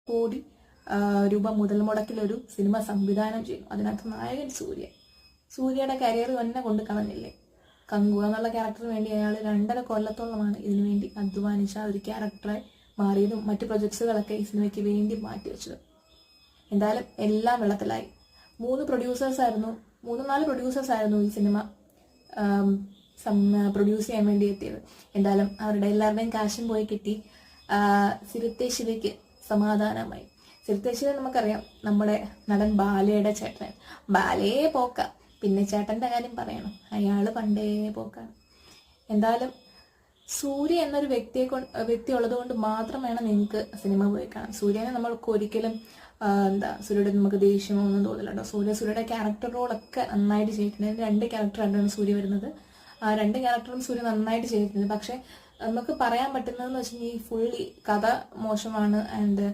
കോടി രൂപ മുതൽ മുടക്കിലൊരു സിനിമ സംവിധാനം ചെയ്യുന്നു. അതിനകത്ത് നായകൻ സൂര്യയുടെ കരിയർ തന്നെ കൊണ്ട് കളഞ്ഞില്ലേ. കങ്കു എന്നുള്ള ക്യാരക്ടറിന് വേണ്ടി അയാൾ 2.5 കൊല്ലത്തോളമാണ് ഇതിനു വേണ്ടി അധ്വാനിച്ച ഒരു ക്യാരക്ടറെ മാറിയതും മറ്റു പ്രൊജക്ട്സുകളൊക്കെ ഈ സിനിമയ്ക്ക് വേണ്ടി മാറ്റിവെച്ചത്. എന്തായാലും എല്ലാം വെള്ളത്തിലായി. 3-4 പ്രൊഡ്യൂസേഴ്സ് ആയിരുന്നു ഈ സിനിമ പ്രൊഡ്യൂസ് ചെയ്യാൻ വേണ്ടി എത്തിയത്. എന്തായാലും അവരുടെ എല്ലാവരുടെയും കാശും പോയി കിട്ടി. സിരുത്തെ ശിവയ്ക്ക് സമാധാനമായി. സിരുത്തെ ശിവ നമുക്കറിയാം, നമ്മുടെ നടൻ ബാലയുടെ ചേട്ടൻ. ബാലയെ പോക്ക, പിന്നെ ചേട്ടൻ്റെ കാര്യം പറയണം, അയാൾ പണ്ടേ പോക്കാണ്. എന്തായാലും സൂര്യ എന്നൊരു വ്യക്തി ഉള്ളത് കൊണ്ട് മാത്രം വേണം നിങ്ങൾക്ക് സിനിമ പോയി കാണാം. സൂര്യനെ നമ്മൾക്ക് ഒരിക്കലും സൂര്യയുടെ നമുക്ക് ദേഷ്യമോ ഒന്നും തോന്നില്ല കേട്ടോ. സൂര്യയുടെ ക്യാരക്ടർ റോളൊക്കെ നന്നായിട്ട് ചെയ്തിട്ടുണ്ട്. 2 ക്യാരക്ടറായിട്ടാണ് സൂര്യ വരുന്നത്. ആ 2 ക്യാരക്ടറും സൂര്യ നന്നായിട്ട് ചെയ്തിട്ടുണ്ട്. പക്ഷെ നമുക്ക് പറയാൻ പറ്റുന്നതെന്ന് വെച്ചിട്ടുണ്ടെങ്കിൽ ഫുള്ളി കഥ മോശമാണ്. ആൻഡ്